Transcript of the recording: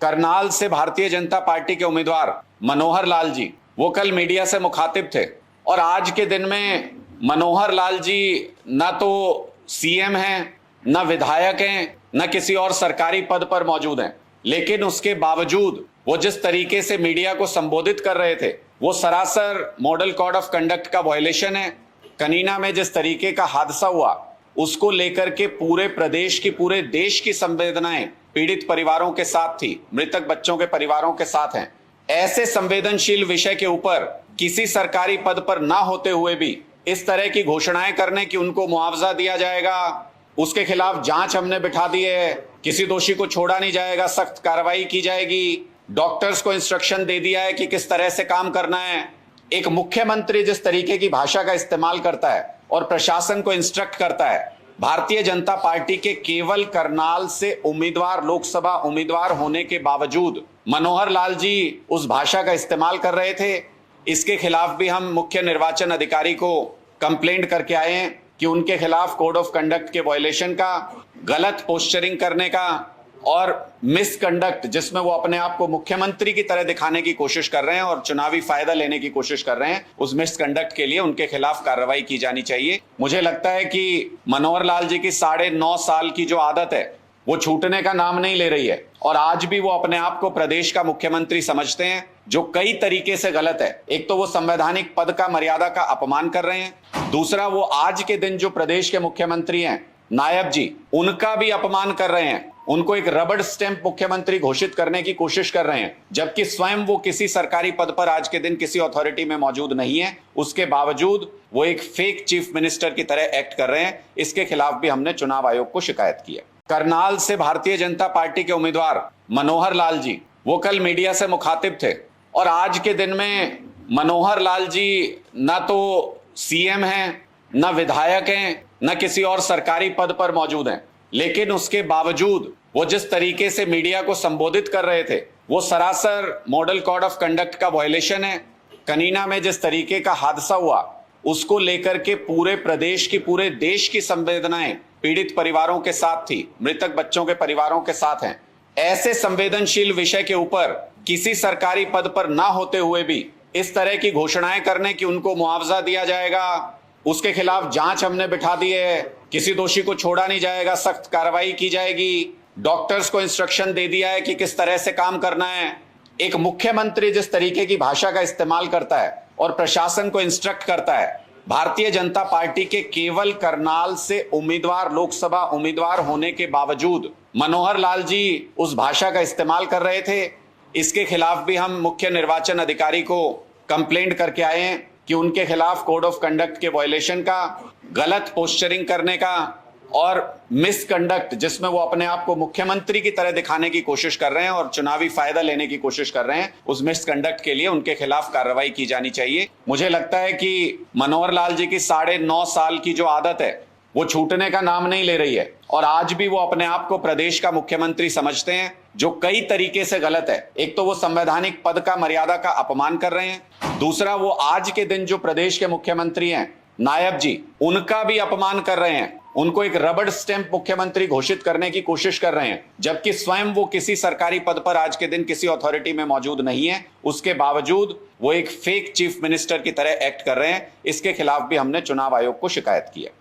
करनाल से भारतीय जनता पार्टी के उम्मीदवार मनोहर लाल जी वो कल मीडिया से मुखातिब थे और आज के दिन में मनोहर लाल जी ना तो सीएम हैं, ना विधायक हैं, ना किसी और सरकारी पद पर मौजूद हैं, लेकिन उसके बावजूद वो जिस तरीके से मीडिया को संबोधित कर रहे थे वो सरासर मॉडल कोड ऑफ कंडक्ट का वायलेशन है। कनीना में जिस तरीके का हादसा हुआ उसको लेकर के पूरे प्रदेश की, पूरे देश की संवेदनाएं पीड़ित परिवारों के साथ थी, मृतक बच्चों के परिवारों के साथ हैं। ऐसे संवेदनशील विषय के ऊपर किसी सरकारी पद पर ना होते हुए भी इस तरह की घोषणाएं करने की उनको मुआवजा दिया जाएगा, उसके खिलाफ जांच हमने बिठा दी है, किसी दोषी को छोड़ा नहीं जाएगा, सख्त कार्रवाई की जाएगी, डॉक्टर्स को इंस्ट्रक्शन दे दिया है कि किस तरह से काम करना है। एक मुख्यमंत्री जिस तरीके की भाषा का इस्तेमाल करता है और प्रशासन को इंस्ट्रक्ट करता है, भारतीय जनता पार्टी के केवल करनाल से उम्मीदवार, लोकसभा उम्मीदवार होने के बावजूद मनोहर लाल जी उस भाषा का इस्तेमाल कर रहे थे। इसके खिलाफ भी हम मुख्य निर्वाचन अधिकारी को कंप्लेंट करके आए हैं कि उनके खिलाफ कोड ऑफ कंडक्ट के वायलेशन का, गलत पोस्चरिंग करने का और मिसकंडक्ट, जिसमें वो अपने आप को मुख्यमंत्री की तरह दिखाने की कोशिश कर रहे हैं और चुनावी फायदा लेने की कोशिश कर रहे हैं, उस मिसकंडक्ट के लिए उनके खिलाफ कार्रवाई की जानी चाहिए। मुझे लगता है कि मनोहर लाल जी की 9.5 साल की जो आदत है वो छूटने का नाम नहीं ले रही है और आज भी वो अपने आप को प्रदेश का मुख्यमंत्री समझते हैं, जो कई तरीके से गलत है। एक तो वो संवैधानिक पद का, मर्यादा का अपमान कर रहे हैं, दूसरा वो आज के दिन जो प्रदेश के मुख्यमंत्री हैं नायब जी, उनका भी अपमान कर रहे हैं, उनको एक रबड़ स्टैंप मुख्यमंत्री घोषित करने की कोशिश कर रहे हैं, जबकि स्वयं वो किसी सरकारी पद पर आज के दिन किसी अथॉरिटी में मौजूद नहीं है। उसके बावजूद वो एक फेक चीफ मिनिस्टर की तरह एक्ट कर रहे हैं। इसके खिलाफ भी हमने चुनाव आयोग को शिकायत की है। करनाल से भारतीय जनता पार्टी के उम्मीदवार मनोहर लाल जी वो कल मीडिया से मुखातिब थे और आज के दिन में मनोहर लाल जी ना तो सीएम हैं, ना विधायक हैं, ना किसी और सरकारी पद पर मौजूद हैं, लेकिन उसके बावजूद वो जिस तरीके से मीडिया को संबोधित कर रहे थे वो सरासर मॉडल कोड ऑफ कंडक्ट का वायलेशन है। कनीना में जिस तरीके का हादसा हुआ उसको लेकर के पूरे प्रदेश की, पूरे देश की संवेदनाएं पीड़ित परिवारों के साथ थी, मृतक बच्चों के परिवारों के साथ हैं। ऐसे संवेदनशील विषय के ऊपर किसी सरकारी पद पर ना होते हुए भी इस तरह की घोषणाएं करने की उनको मुआवजा दिया जाएगा, उसके खिलाफ जांच हमने बिठा दी है, किसी दोषी को छोड़ा नहीं जाएगा, सख्त कार्रवाई की जाएगी, डॉक्टर्स को इंस्ट्रक्शन दे दिया है कि किस तरह से काम करना है। एक मुख्यमंत्री जिस तरीके की भाषा का इस्तेमाल करता है और प्रशासन को इंस्ट्रक्ट करता है, भारतीय जनता पार्टी के केवल करनाल से उम्मीदवार, लोकसभा उम्मीदवार होने के बावजूद मनोहर लाल जी उस भाषा का इस्तेमाल कर रहे थे। इसके खिलाफ भी हम मुख्य निर्वाचन अधिकारी को कंप्लेंट करके आए हैं कि उनके खिलाफ कोड ऑफ कंडक्ट के वायलेशन का, गलत पोस्चरिंग करने का और मिसकंडक्ट, जिसमें वो अपने आप को मुख्यमंत्री की तरह दिखाने की कोशिश कर रहे हैं और चुनावी फायदा लेने की कोशिश कर रहे हैं, उस मिसकंडक्ट के लिए उनके खिलाफ कार्रवाई की जानी चाहिए। मुझे लगता है कि मनोहर लाल जी की 9.5 साल की जो आदत है वो छूटने का नाम नहीं ले रही है और आज भी वो अपने आप को प्रदेश का मुख्यमंत्री समझते हैं, जो कई तरीके से गलत है। एक तो वो संवैधानिक पद का, मर्यादा का अपमान कर रहे हैं, दूसरा वो आज के दिन जो प्रदेश के मुख्यमंत्री हैं नायब जी, उनका भी अपमान कर रहे हैं, उनको एक रबड़ स्टैंप मुख्यमंत्री घोषित करने की कोशिश कर रहे हैं, जबकि स्वयं वो किसी सरकारी पद पर आज के दिन किसी अथॉरिटी में मौजूद नहीं है। उसके बावजूद वो एक फेक चीफ मिनिस्टर की तरह एक्ट कर रहे हैं। इसके खिलाफ भी हमने चुनाव आयोग को शिकायत की है।